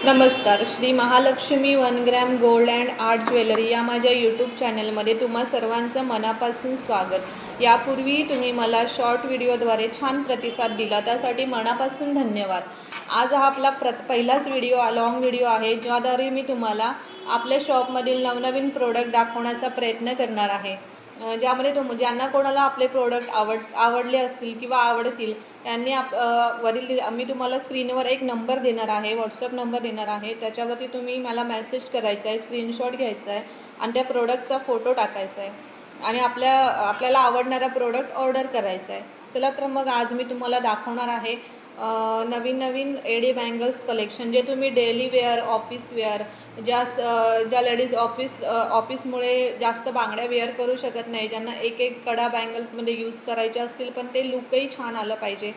नमस्कार. Shri Mahalakshmi 1 gram gold and art jewellery या माझ्या यूट्यूब चॅनलमध्ये तुम्हा सर्वांचं मनापासून स्वागत. यापूर्वी तुम्ही मला शॉर्ट व्हिडिओद्वारे छान प्रतिसाद दिला, त्यासाठी मनापासून धन्यवाद. आज हा आपला पहिलाच लॉंग व्हिडिओ आहे, ज्याद्वारे मी तुम्हाला आपल्या शॉपमधील नवनवीन प्रोडक्ट दाखवण्याचा प्रयत्न करणार आहे. ज्यामध्ये ज्यांना कोणाला आपले प्रोडक्ट आवडले असतील किंवा आवडतील त्यांनी वरील मी तुम्हाला स्क्रीनवर एक नंबर देणार आहे, व्हॉट्सअप नंबर देणार आहे. त्याच्यावरती तुम्ही मला मेसेज करायचा आहे, स्क्रीनशॉट घ्यायचा आहे आणि त्या प्रोडक्टचा फोटो टाकायचा आहे आणि आपल्याला आवडणारा प्रोडक्ट ऑर्डर करायचा आहे. चला तर मग आज मी तुम्हाला दाखवणार आहे नवीन एडी बँगल्स कलेक्शन, जे तुम्ही डेली वेअर, ऑफिस वेअर, ज्या लेडीज ऑफिसमुळे जास्त बांगड्या वेअर करू शकत नाही, ज्यांना एक कडा बँगल्समध्ये यूज करायचे असतील पण ते लुकही छान आलं पाहिजे,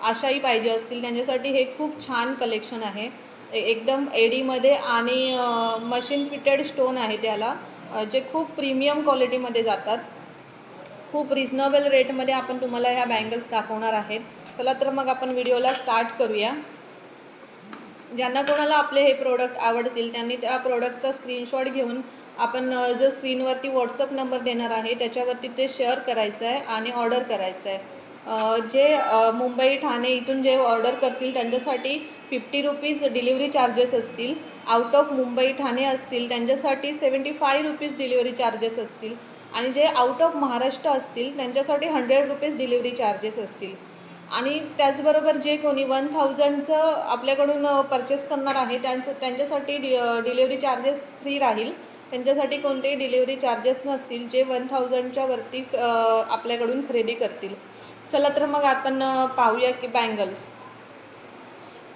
अशाही पाहिजे असतील, त्यांच्यासाठी हे खूप छान कलेक्शन आहे. एकदम एडीमध्ये आणि मशीन फिटेड स्टोन आहे त्याला, जे खूप प्रीमियम क्वालिटीमध्ये जातात. खूप रिजनेबल रेटमध्ये आपण तुम्हाला ह्या बँगल्स दाखवणार आहेत. चला तर मग आपण व्हिडिओला स्टार्ट करूया. ज्यांना कोणाला आपले हे प्रोडक्ट आवडतील त्यांनी त्या प्रोडक्टचा स्क्रीनशॉट घेऊन आपण जो स्क्रीनवरती व्हॉट्सअप नंबर देणार आहे त्याच्यावरती ते शेअर करायचं आहे आणि ऑर्डर करायचं आहे. जे मुंबई, ठाणे इथून जे ऑर्डर करतील त्यांच्यासाठी ₹50 डिलिव्हरी चार्जेस असतील. आउट ऑफ मुंबई, ठाणे असतील त्यांच्यासाठी ₹75 डिलिव्हरी चार्जेस असतील आणि जे आउट ऑफ महाराष्ट्र असतील त्यांच्यासाठी ₹100 डिलिव्हरी चार्जेस असतील. आणि त्याचबरोबर जे कोणी 1000चं आपल्याकडून परचेस करणार आहे त्यांच्यासाठी डिलिव्हरी चार्जेस फ्री राहील. त्यांच्यासाठी कोणतेही डिलिव्हरी चार्जेस नसतील, जे 1000च्या वरती आपल्याकडून खरेदी करतील. चला तर मग आपण पाहूया की बँगल्स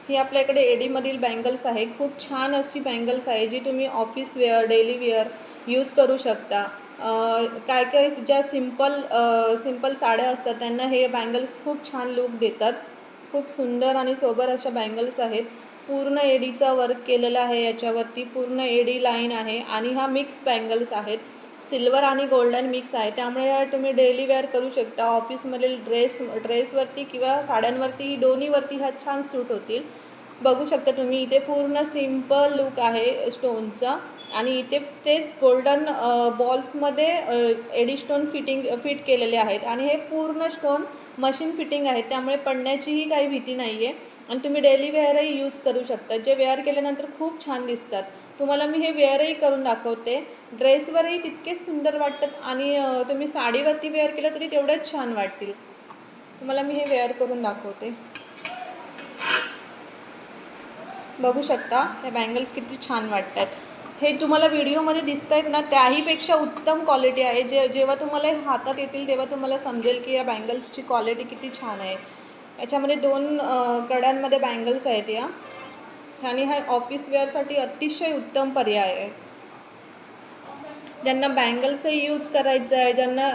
ही आपल्याकडे एडीमधील बँगल्स आहे. खूप छान अशी बँगल्स आहे जी तुम्ही office wear, daily wear use करू शकता. काय ज्या सिंपल साड्या असतात त्यांना हे बँगल्स खूप छान लुक देतात. खूप सुंदर आणि सोबर अशा बँगल्स आहेत. पूर्ण एडीचा वर्क केलेला आहे, याच्यावरती पूर्ण एडी लाईन आहे आणि हा मिक्स बँगल्स आहेत. सिल्वर आणि गोल्डन मिक्स आहे, त्यामुळे तुम्ही डेली वेअर करू शकता. ऑफिसमधील ड्रेसवरती किंवा साड्यांवरती, दोन्हीवरती ह्या छान सूट होतील. बघू शकता तुम्ही, इथे पूर्ण सिंपल लुक आहे स्टोनचा आणि इथे तेच गोल्डन बॉल्समध्ये एडी स्टोन फिट केलेले आहेत आणि हे पूर्ण स्टोन मशीन फिटिंग आहेत, त्यामुळे पडण्याचीही काही भीती नाही आहे आणि तुम्ही डेली वेअरही यूज करू शकता, जे वेअर केल्यानंतर खूप छान दिसतात. तुम्हाला मी हे वेअरही करून दाखवते. ड्रेसवरही तितकेच सुंदर वाटतात आणि तुम्ही साडीवरती वेअर केलं तरी तेवढ्याच छान वाटतील. तुम्हाला मी हे वेअर करून दाखवते. बघू शकता हे बँगल्स किती छान वाटतात. हे तुम्हाला व्हिडिओमध्ये दिसत आहेत ना, त्याहीपेक्षा उत्तम क्वालिटी आहे. जेव्हा तुम्हाला हातात येतील तेव्हा तुम्हाला समजेल की या बँगल्सची क्वालिटी किती छान आहे. याच्यामध्ये 2 कड्यांमध्ये बँगल्स आहेत या, आणि हा ऑफिस वेअरसाठी अतिशय उत्तम पर्याय आहे. ज्यांना बँगल्सही यूज करायचं आहे, ज्यांना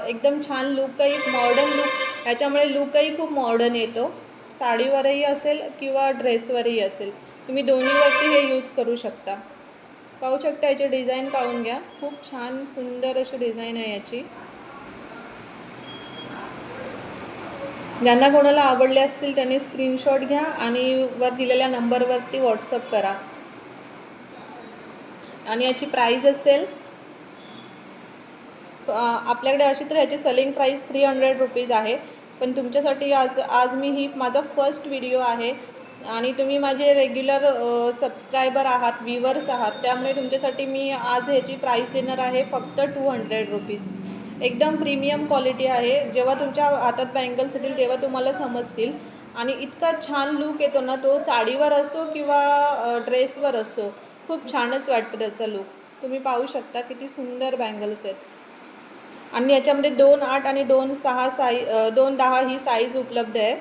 एकदम छान लुकही, मॉडर्न लुक, याच्यामुळे लुकही खूप मॉडर्न येतो. साडीवरही असेल किंवा ड्रेसवरही असेल, तुम्ही दोन्हीवरती हे यूज करू शकता. पाहू शकता, याची डिझाईन पाहून घ्या. खूप छान सुंदर अशी डिझाईन आहे याची. ज्यांना कोणाला आवडले असतील त्यांनी स्क्रीनशॉट घ्या आणि वर दिलेल्या नंबरवरती व्हॉट्सअप करा. आणि याची प्राईज असेल आपल्याकडे अशी तर ह्याची सेलिंग प्राईस ₹300 आहे, पण तुमच्यासाठी आज मी माझा फर्स्ट व्हिडिओ आहे आणि तुम्ही माझे रेग्युलर सबस्क्रायबर आहात, व्ह्यूवर्स आहात, त्यामुळे तुमच्यासाठी मी आज ह्याची प्राईस देणार आहे फक्त ₹200. एकदम प्रीमियम क्वालिटी आहे. जेव्हा तुमच्या हातात बँगल्स येतील तेव्हा तुम्हाला समजतील. आणि इतका छान लूक येतो ना, तो साडीवर असो किंवा ड्रेसवर असो, खूप छानच वाटतं त्याचा लूक. तुम्ही पाहू शकता किती सुंदर बँगल्स आहेत. आणि याच्यामध्ये 2.8 आणि 2.10 ही साईज उपलब्ध आहे.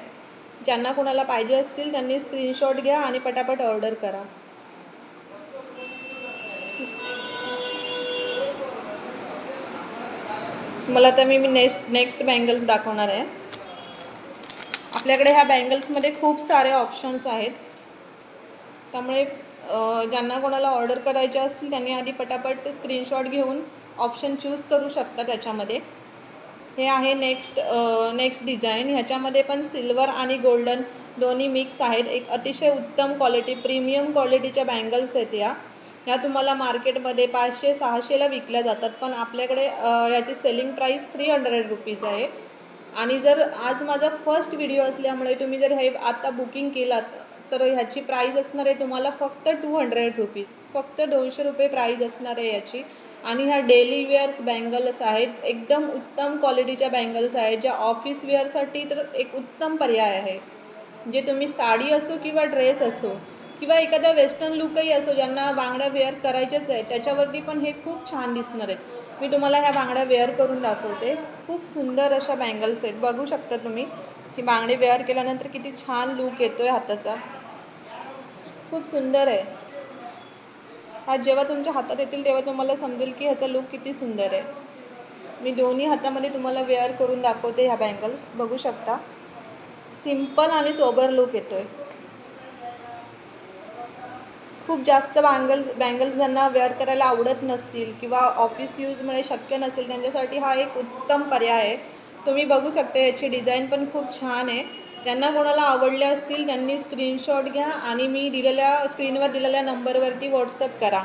ज्यांना कोणाला पाहिजे असतील त्यांनी स्क्रीनशॉट घ्या आणि पटापट ऑर्डर करा. मला तर मी नेक्स्ट बँगल्स दाखवणार आहे. आपल्याकडे ह्या बँगल्समध्ये खूप सारे ऑप्शन्स आहेत, त्यामुळे ज्यांना कोणाला ऑर्डर करायचे असतील त्यांनी आधी पटापट स्क्रीनशॉट घेऊन ऑप्शन चूज करू शकता. त्याच्यामध्ये हे आहे नेक्स्ट डिझाईन. ह्याच्यामध्ये पण सिल्वर आणि गोल्डन दोन्ही मिक्स आहेत. एक अतिशय उत्तम क्वालिटी, प्रीमियम क्वालिटीच्या बँगल्स आहेत ह्या तुम्हाला मार्केटमध्ये 500-600ला विकल्या जातात, पण आपल्याकडे याची सेलिंग प्राईस 300 रुपीज आहे. आणि जर आज माझा फर्स्ट व्हिडिओ असल्यामुळे तुम्ही जर हे आता बुकिंग केलात तर ह्याची प्राईज असणार आहे तुम्हाला फक्त 200 रुपीज, फक्त 200 रुपये प्राईज असणार आहे याची. आणि ह्या डेली वेअर्स बँगल्स आहेत, एकदम उत्तम क्वालिटीच्या बँगल्स आहेत, ज्या ऑफिस वेअरसाठी तर एक उत्तम पर्याय आहे. जे तुम्ही साडी असो किंवा ड्रेस असो किंवा एखादा वेस्टर्न लुकही असो, ज्यांना बांगड्या वेअर करायच्याच आहे त्याच्यावरती पण हे खूप छान दिसणार आहेत. मी तुम्हाला ह्या बांगड्या वेअर करून दाखवते. खूप सुंदर अशा बँगल्स आहेत, बघू शकता तुम्ही. ही बांगडी वेअर केल्यानंतर किती छान लूक येतो आहे हाताचा, खूप सुंदर आहे. हा जेव्हा तुमच्या हातात येतील तेव्हा तुम्हाला समजेल की ह्याचा लूक किती सुंदर आहे. मी दोन्ही हातामध्ये तुम्हाला वेअर करून दाखवते ह्या बँगल्स, बघू शकता. सिंपल आणि सोबर लूक येतो आहे. खूप जास्त बँगल्स ज्यांना वेअर करायला आवडत नसतील किंवा ऑफिस यूजमुळे शक्य नसेल त्यांच्यासाठी हा एक उत्तम पर्याय आहे. तुम्ही बघू शकता याची डिझाईन पण खूप छान आहे. ज्यांना कोणाला आवडले असतील त्यांनी स्क्रीनशॉट घ्या आणि मी स्क्रीनवर दिलेल्या नंबरवरती व्हॉट्सअप करा.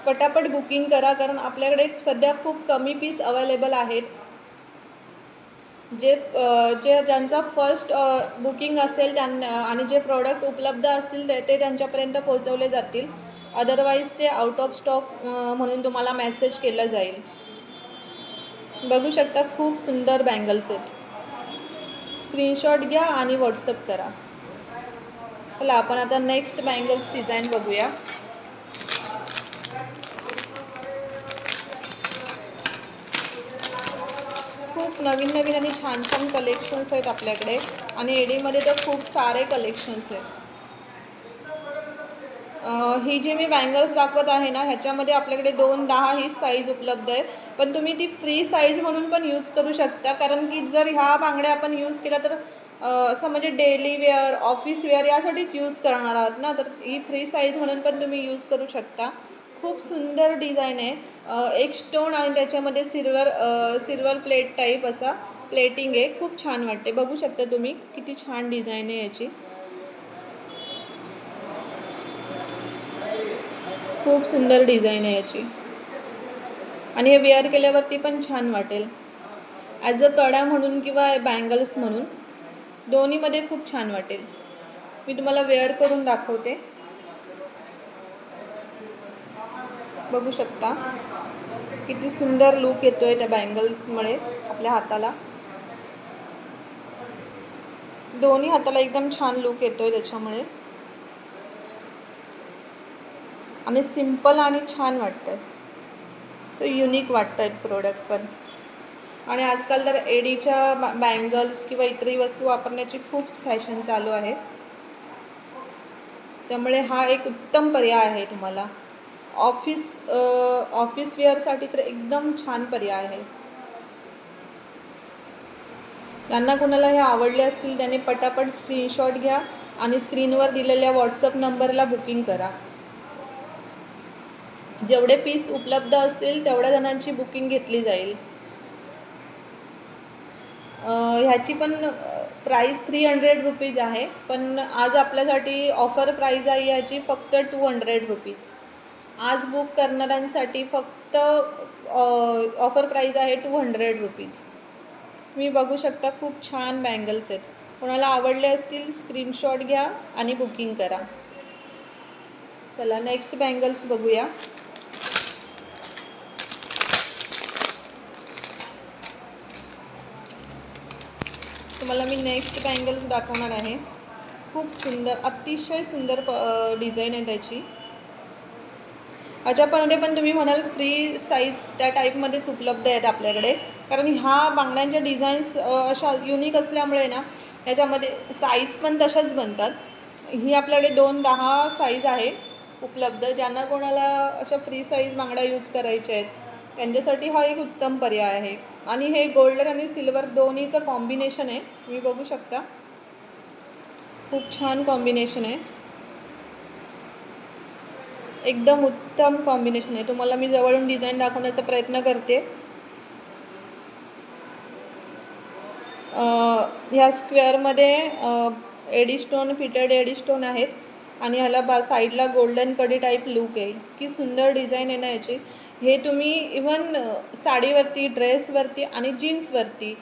पटापट बुकिंग करा, कारण आपल्याकडे सध्या खूप कमी पीस अवेलेबल आहेत. ज्यांचा फर्स्ट बुकिंग असेल त्यांना आणि जे प्रॉडक्ट उपलब्ध असतील ते त्यांच्यापर्यंत पोहोचवले जातील. अदरवाईज ते आउट ऑफ स्टॉक म्हणून तुम्हाला मेसेज केला जाईल. बघू शकता खूप सुंदर बँगल्स आहेत. स्क्रीनशॉट घ्या आणि व्हॉट्सअप करा. चला आपण आता नेक्स्ट बँगल्स डिझाईन बघूया. खूप नवीन नवीन आणि छान छान कलेक्शन्स आहेत आपल्याकडे आणि एडीमध्ये तर खूप सारे कलेक्शन्स आहेत. ही जी मी बँगल्स दाखवत आहे ना ह्याच्यामध्ये आपल्याकडे 2-10 ही साईज उपलब्ध आहे, पण तुम्ही ती फ्री साईज म्हणून पण यूज करू शकता. कारण की जर ह्या बांगड्या आपण यूज केल्या तर असं म्हणजे डेली वेअर, ऑफिस वेअर यासाठीच यूज करणार आहात ना, तर ही फ्री साईज म्हणून पण तुम्ही यूज करू शकता. खूप सुंदर डिझाईन आहे. एक स्टोन आणि त्याच्यामध्ये सिल्वर प्लेट टाईप असा प्लेटिंग आहे. खूप छान वाटते, बघू शकता तुम्ही किती छान डिझाईन आहे याची. खूप सुंदर डिझाईन आहे याची आणि हे वेअर केल्यावरती पण छान वाटेल. ॲज अ कडा म्हणून किंवा बँगल्स म्हणून दोन्हीमध्ये खूप छान वाटेल. मी तुम्हाला वेअर करून दाखवते, बघू शकता किती सुंदर लूक येतो आहे त्या बँगल्समुळे आपल्या हाताला. दोन्ही हाताला एकदम छान लूक येतो आहे त्याच्यामुळे आणि सिंपल आणि छान वाटतं आहे. सो युनिक वाटतं आहेत प्रोडक्ट पण. आणि आजकाल तर एडीच्या बँगल्स किंवा इतरही वस्तू वापरण्याची खूप फॅशन चालू आहे, त्यामुळे हा एक उत्तम पर्याय आहे तुम्हाला. ऑफिस वेअरसाठी तर एकदम छान पर्याय आहे. ज्यांना कोणाला हे आवडले असतील त्याने पटापट स्क्रीनशॉट घ्या आणि स्क्रीनवर दिलेल्या व्हॉट्सअप नंबरला बुकिंग करा. जेवढे पीस उपलब्ध असतील तेवढ्या जणांची बुकिंग घेतली जाईल. ह्याची पण प्राईस 300 रुपीज आहे, पण आज आपल्यासाठी ऑफर प्राईज आहे ह्याची फक्त 200 रुपीज. आज बुक करणाऱ्यांसाठी फक्त ऑफर प्राईज आहे 200 रुपीज. तुम्ही बघू शकता खूप छान बँगल्स आहेत. कोणाला आवडले असतील स्क्रीनशॉट घ्या आणि बुकिंग करा. चला नेक्स्ट बँगल्स बघूया. तुम्हाला मी नेक्स्ट बँगल्स दाखवणार आहे. खूप सुंदर, अतिशय सुंदर डिझाईन आहे त्याची. ह्याच्यामध्ये पण तुम्ही म्हणाल फ्री साईज त्या टाईपमध्येच उपलब्ध आहेत आपल्याकडे, कारण ह्या बांगड्यांच्या डिझाईन्स अशा युनिक असल्यामुळे ना याच्यामध्ये साईज पण तशाच बनतात. ही आपल्याकडे 2-10 साईज आहे उपलब्ध. ज्यांना कोणाला अशा फ्री साईज बांगड्या यूज करायच्या आहेत त्यांच्यासाठी हा एक उत्तम पर्याय आहे. आणि हे गोल्डन आणि सिल्वर दोन्हीचं कॉम्बिनेशन आहे, तुम्ही बघू शकता. खूप छान कॉम्बिनेशन आहे, एकदम उत्तम कॉम्बिनेशन आहे. तुम्हाला मी जवळून डिझाईन दाखवण्याचा प्रयत्न करते. ह्या स्क्वेअरमध्ये AD stone, fitted AD stone आहेत आणि ह्याला साईडला गोल्डन कडी टाईप लुक आहे. की सुंदर डिझाईन आहे ना याची. हे तुम्ही इवन साडीवरती, ड्रेसवरती आणि जीन्सवरती,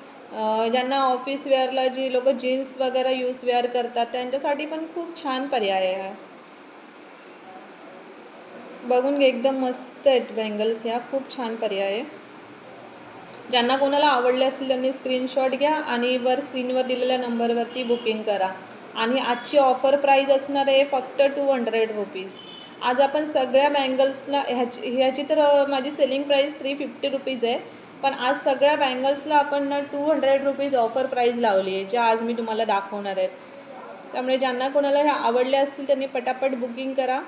ज्यांना ऑफिस वेअरला जी लोक जीन्स वगैरे वेअर करतात त्यांच्यासाठी पण खूप छान पर्याय आहे. बघून घे, एकदम मस्त आहेत बँगल्स. ह्या खूप छान पर्याय आहे. ज्यांना कोणाला आवडले असतील त्यांनी स्क्रीनशॉट घ्या आणि स्क्रीनवर दिलेल्या नंबरवरती बुकिंग करा. आणि आजची ऑफर प्राईज असणार आहे फक्त 200 रुपीज. आज आपण सगळ्या बँगल्सला ह्याची तर माझी सेलिंग प्राईस 350 रुपीज आहे, पण आज सगळ्या बँगल्सला आपण ना 200 रुपीज ऑफर प्राईज लावली आहे, ज्या आज मी तुम्हाला दाखवणार आहेत. त्यामुळे ज्यांना कोणाला ह्या आवडल्या असतील त्यांनी पटापट बुकिंग करा.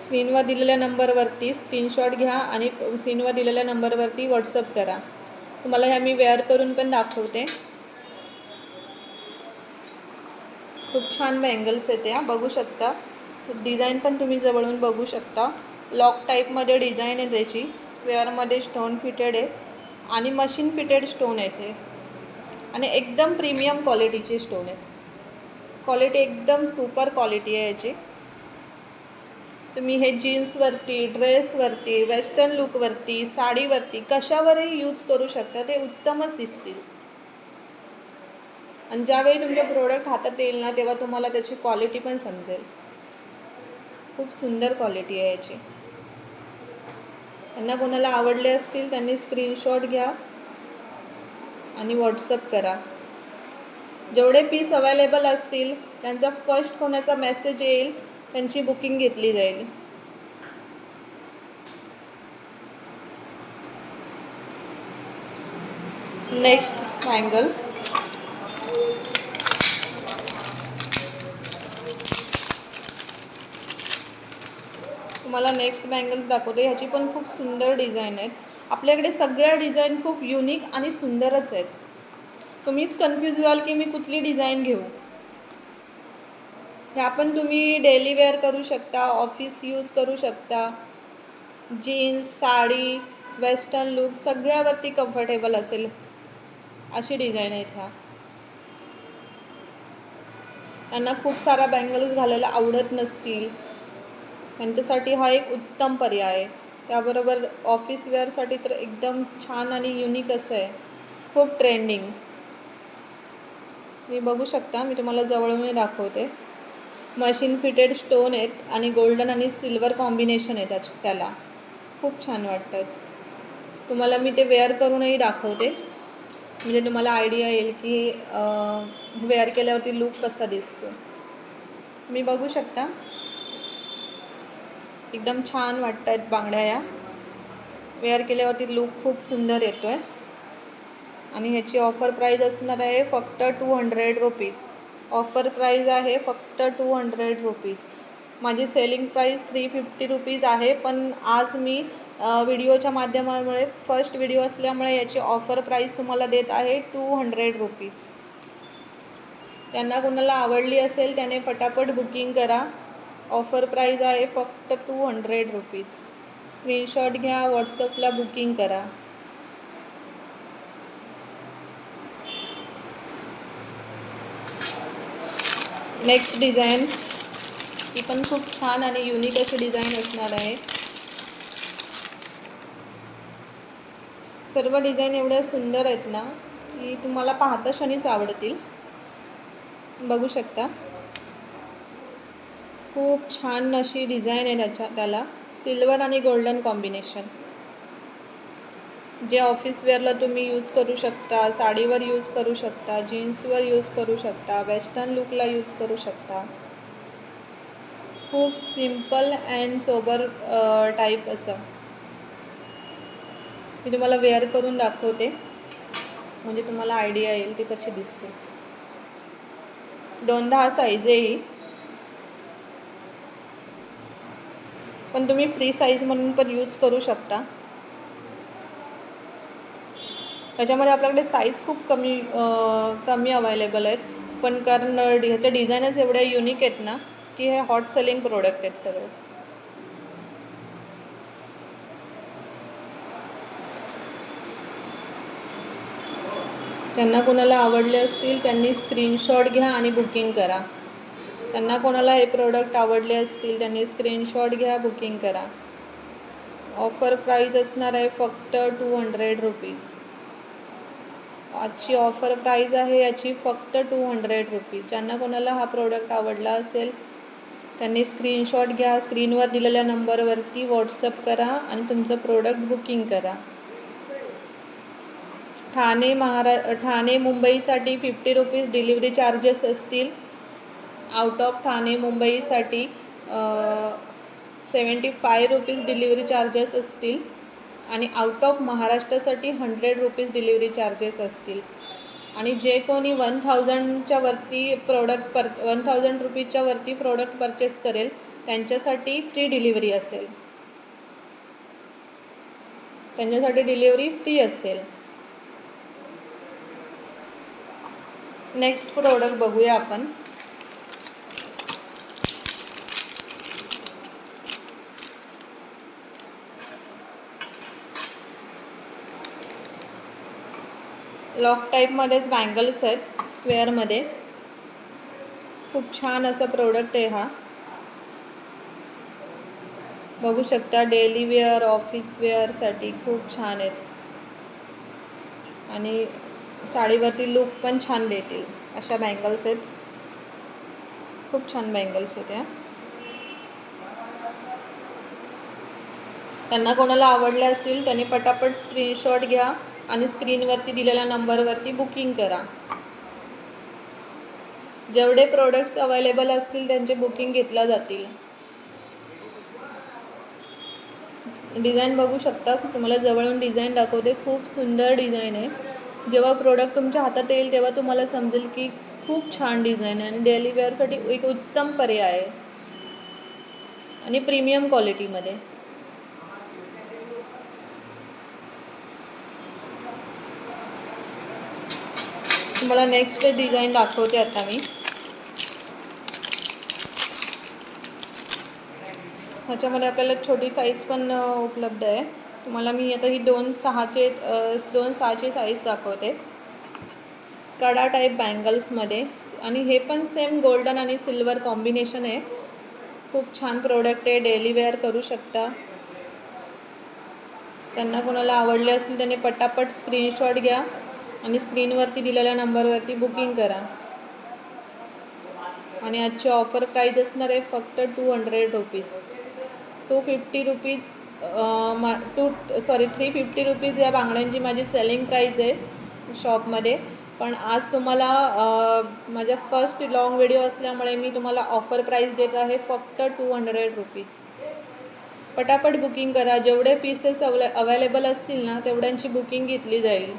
स्क्रीनवर दिलेल्या नंबरवरती स्क्रीनशॉट घ्या आणि स्क्रीनवर दिलेल्या नंबरवरती व्हॉट्सअप करा. तुम्हाला ह्या मी वेअर करून पण दाखवते. खूप छान बँगल्स आहेत त्या, बघू शकता. डिझाईन पण तुम्ही जवळून बघू शकता. लॉक टाईपमध्ये डिझाईन आहे त्याची. स्क्वेअरमध्ये स्टोन फिटेड आहे आणि मशीन फिटेड स्टोन आहे ते, आणि एकदम प्रीमियम क्वालिटीचे स्टोन आहेत. क्वालिटी एकदम सुपर क्वालिटी आहे याची. तुम्ही हे जीन्सवरती, ड्रेसवरती, वेस्टर्न लुकवरती, साडीवरती कशावरही यूज करू शकता. ते उत्तमच दिसतील. आणि ज्यावेळी तुमचे प्रोडक्ट हातात येईल ना तेव्हा तुम्हाला त्याची क्वालिटी पण समजेल. खूप सुंदर क्वालिटी आहे याची. त्यांना कोणाला आवडले असतील त्यांनी स्क्रीनशॉट घ्या आणि व्हॉट्सअप करा. जेवढे पीस अवेलेबल असतील त्यांचा फर्स्ट कोणाचा मेसेज येईल त्यांची बुकिंग घेतली जाईल. Next bangles. तुम्हाला नेक्स्ट बँगल्स दाखवते. ह्याची पण खूप सुंदर डिझाईन आहेत. आपल्याकडे सगळ्या डिझाईन खूप युनिक आणि सुंदरच आहेत. तुम्हीच कन्फ्यूज व्हाल की मी कुठली डिझाईन घेऊ. ह्या पण तुम्ही डेली वेअर करू शकता, ऑफिस यूज करू शकता. जीन्स, साडी, वेस्टर्न लुक सगळ्यावरती कम्फर्टेबल असेल अशी डिझाईन आहेत ह्या. त्यांना खूप सारा बँगल्स घालायला आवडत नसतील त्यांच्यासाठी हा एक उत्तम पर्याय आहे. त्याबरोबर ऑफिस वेअरसाठी तर एकदम छान आणि युनिक असं आहे. खूप ट्रेंडिंग. मी बघू शकता, मी तुम्हाला जवळून दाखवते. मशीन फिटेड स्टोन आहेत आणि गोल्डन आणि सिल्वर कॉम्बिनेशन आहे त्याला. खूप छान वाटतात. तुम्हाला मी ते वेअर करूनही दाखवते म्हणजे तुम्हाला आयडिया येईल की वेअर केल्यावरती लूक कसा दिसतो. मी बघू शकता, एकदम छान वाटत आहेत बांगड्या. या वेअर केल्यावरती लूक खूप सुंदर येतो आहे. आणि ह्याची ऑफर प्राईज असणार आहे फक्त 200 रुपीज. ऑफर प्राईज आहे फक्त 200 रुपीज. माझी सेलिंग प्राईस 350 रुपीज आहे, पण आज मी व्हिडिओच्या माध्यमामुळे फर्स्ट व्हिडिओ असल्यामुळे याची ऑफर प्राईस तुम्हाला देत आहे 200 रुपीज. त्यांना कोणाला आवडली असेल त्याने पटापट बुकिंग करा. ऑफर प्राईज आहे फक्त 200 रुपीज. स्क्रीनशॉट घ्या, व्हॉट्सअपला बुकिंग करा. Next design. ही पण खूप छान आणि युनिक अशी डिझाईन असणार आहे. सर्व डिझाईन एवढ्या सुंदर आहेत ना की तुम्हाला पाहता क्षणीच आवडतील. बघू शकता, खूप छान अशी डिझाईन आहे त्याला. सिल्वर आणि गोल्डन कॉम्बिनेशन. जे ऑफिस वेअरला तुम्ही यूज करू शकता, साडीवर यूज करू शकता, जीन्सवर यूज करू शकता, वेस्टर्न लुकला यूज करू शकता. खूप सिम्पल अँड सोबर टाईप असं. मी तुम्हाला वेअर करून दाखवते म्हणजे तुम्हाला आयडिया येईल ती कशी दिसते. 2-10 साईज आहे ही, पण तुम्ही फ्री साईज म्हणून पण यूज करू शकता. त्याच्यामध्ये आपल्याकडे साईज खूप कमी अवेलेबल आहेत, पण कारण ह्याच्या डिझाईनच एवढ्या युनिक आहेत ना की हे हॉट सेलिंग प्रोडक्ट आहेत सगळे. त्यांना कोणाला आवडले असतील त्यांनी स्क्रीनशॉट घ्या आणि बुकिंग करा. त्यांना कोणाला हे प्रोडक्ट आवडले असतील त्यांनी स्क्रीनशॉट घ्या, बुकिंग करा. ऑफर प्राईज असणार आहे फक्त 200 रुपीज. आजची ऑफर प्राईज आहे याची फक्त 200 रुपीज. ज्यांना कोणाला हा प्रोडक्ट आवडला असेल त्यांनी स्क्रीनशॉट घ्या, स्क्रीनवर दिलेल्या नंबरवरती व्हॉट्सअप करा आणि तुमचं प्रोडक्ट बुकिंग करा. ठाणे मुंबईसाठी 50 रुपीज डिलिव्हरी चार्जेस असतील. आउट ऑफ ठाणे मुंबईसाठी 75 रुपीज डिलिव्हरी चार्जेस असतील आणि आउट ऑफ महाराष्ट्रासाठी 100 रुपीज डिलिव्हरी चार्जेस असतील. आणि जे कोणी 1000च्या वरती 1000 रुपीजच्या वरती प्रोडक्ट परचेस करेल त्यांच्यासाठी फ्री डिलिव्हरी असेल. त्यांच्यासाठी डिलिव्हरी फ्री असेल. नेक्स्ट प्रोडक्ट बघूया आपण. लॉक टाईपमध्येच बँगल्स आहेत स्क्वेअरमध्ये. खूप छान असा प्रोडक्ट आहे हा. बघू शकता डेली वेअर ऑफिस वेअरसाठी खूप छान आहेत आणि साडीवरती लुक पण छान देतील अशा बँगल्स आहेत. खूप छान बँगल्स आहेत या. त्यांना कोणाला आवडले असतील त्यांनी पटापट स्क्रीनशॉट घ्या आणि स्क्रीनवरती दिलेल्या नंबरवरती बुकिंग करा. जेवढे प्रोडक्ट्स अवेलेबल असतील त्यांचे बुकिंग घेतल्या जातील. डिझाईन बघू शकता, तुम्हाला जवळून डिझाईन दाखवते. खूप सुंदर डिझाईन आहे. जेव्हा प्रोडक्ट तुमच्या हातात येईल तेव्हा तुम्हाला समजेल की खूप छान डिझाईन आहे आणि डेली वेअरसाठी एक उत्तम पर्याय आहे आणि प्रीमियम क्वालिटीमध्ये. तुम्हाला नेक्स्ट डिझाईन दाखवते आता मी. ह्याच्यामध्ये आपल्याला छोटी साईज पण उपलब्ध आहे. तुम्हाला मी आता ही 2.6ची साईज दाखवते. कडा टाईप बँगल्समध्ये आणि हे पण सेम गोल्डन आणि सिल्वर कॉम्बिनेशन आहे. खूप छान प्रोडक्ट आहे. डेली वेअर करू शकता. त्यांना कोणाला आवडले असतील त्यांनी पटापट स्क्रीनशॉट घ्या आणि स्क्रीनवरती दिलेल्या नंबरवरती बुकिंग करा. आणि आजची ऑफर प्राईज असणार आहे फक्त 200 रुपीज. 350 रुपीज या बांगड्यांची माझी सेलिंग प्राईज आहे शॉपमध्ये. पण आज तुम्हाला माझ्या फर्स्ट लॉंग व्हिडिओ असल्यामुळे मी तुम्हाला ऑफर प्राईज देत आहे फक्त 200 रुपीज. पटापट बुकिंग करा. जेवढे पीसेस अवेलेबल असतील ना तेवढ्यांची बुकिंग घेतली जाईल.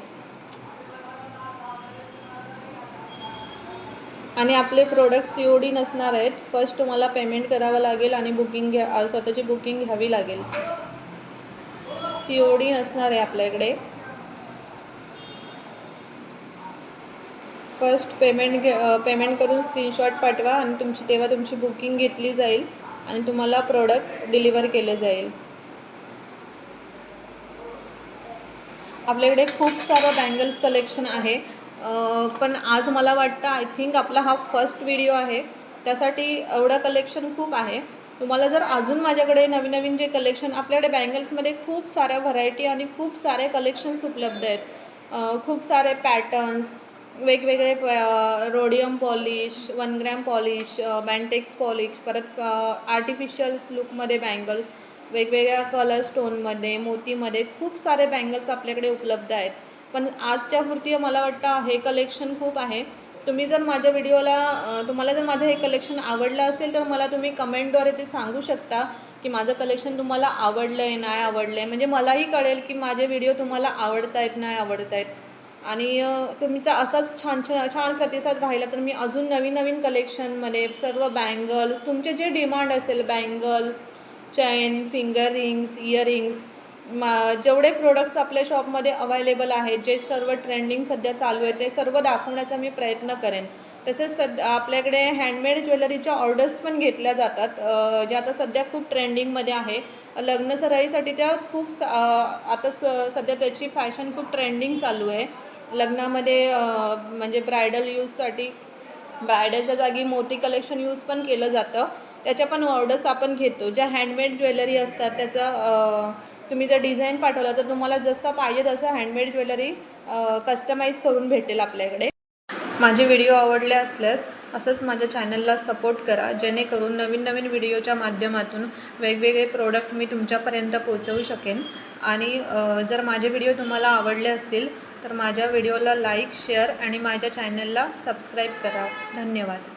आणि आपले प्रोडक्ट COD नसणार आहेत. फर्स्ट तुम्हाला पेमेंट करावं लागेल आणि स्वतःची बुकिंग घ्यावी लागेल. COD नसणार आहे आपल्याकडे. फर्स्ट पेमेंट करून स्क्रीनशॉट पाठवा आणि तेव्हा तुमची बुकिंग घेतली जाईल आणि तुम्हाला प्रोडक्ट डिलिव्हर केले जाईल. आपल्याकडे खूप सारं बँगल्स कलेक्शन आहे. पण आज मला वाटतं आय थिंक आपला हा फर्स्ट व्हिडिओ आहे त्यासाठी एवढं कलेक्शन खूप आहे. तुम्हाला जर अजून माझ्याकडे नवीन जे कलेक्शन आपल्याकडे बँगल्समध्ये खूप साऱ्या व्हरायटी आणि खूप सारे कलेक्शन्स उपलब्ध आहेत. खूप सारे पॅटर्न्स वेगवेगळे रोडियम पॉलिश, 1 ग्रॅम पॉलिश, बँटेक्स पॉलिश, परत आर्टिफिशियल्स लुकमध्ये बँगल्स, वेगवेगळ्या कलर स्टोनमध्ये, मोतीमध्ये खूप सारे बँगल्स आपल्याकडे उपलब्ध आहेत. पण आजच्या पुरती मला वाटतं हे कलेक्शन खूप आहे. तुम्ही जर माझ्या तुम्हाला जर माझं हे कलेक्शन आवडलं असेल तर मला तुम्ही कमेंटद्वारे ते सांगू शकता की माझं कलेक्शन तुम्हाला आवडलं आहे नाही आवडलं आहे. म्हणजे मलाही कळेल की माझे व्हिडिओ तुम्हाला आवडत आहेत नाही आवडत आहेत. आणि तुमचा असाच छान प्रतिसाद राहिला तर मी अजून नवीन कलेक्शनमध्ये सर्व बँगल्स तुमचे जे डिमांड असेल bangles, chain, finger rings, earrings, जेवढे प्रोडक्ट्स आपल्या शॉपमध्ये अवेलेबल आहेत जे सर्व ट्रेंडिंग सध्या चालू आहे ते सर्व दाखवण्याचा मी प्रयत्न करेन. तसेच आपल्याकडे हँडमेड ज्वेलरीच्या ऑर्डर्स पण घेतल्या जातात, ज्या आता सध्या खूप ट्रेंडिंगमध्ये आहे. लग्न सराईसाठी त्या खूप आता सध्या त्याची फॅशन खूप ट्रेंडिंग चालू आहे. लग्नामध्ये म्हणजे ब्रायडल यूजसाठी ब्रायडलच्या जागी मोठी कलेक्शन यूज पण केलं जातं. त्याच्या पण ऑर्डर्स आपण घेतो. ज्या हँडमेड ज्वेलरी असतात त्याचा तुम्ही जर डिझाईन पाठवला तर तुम्हाला जसं पाहिजे तसं हँडमेड ज्वेलरी कस्टमाइज करून भेटेल आपल्याकडे. माझे व्हिडिओ आवडले असल्यास असंच माझ्या चॅनलला सपोर्ट करा, जेणेकरून नवीन नवीन व्हिडिओच्या माध्यमातून वेगवेगळे प्रोडक्ट मी तुमच्यापर्यंत पोहोचवू शकेन. आणि जर माझे व्हिडिओ तुम्हाला आवडले असतील तर माझ्या व्हिडिओला लाईक, शेअर आणि माझ्या चॅनलला सबस्क्राईब करा. धन्यवाद.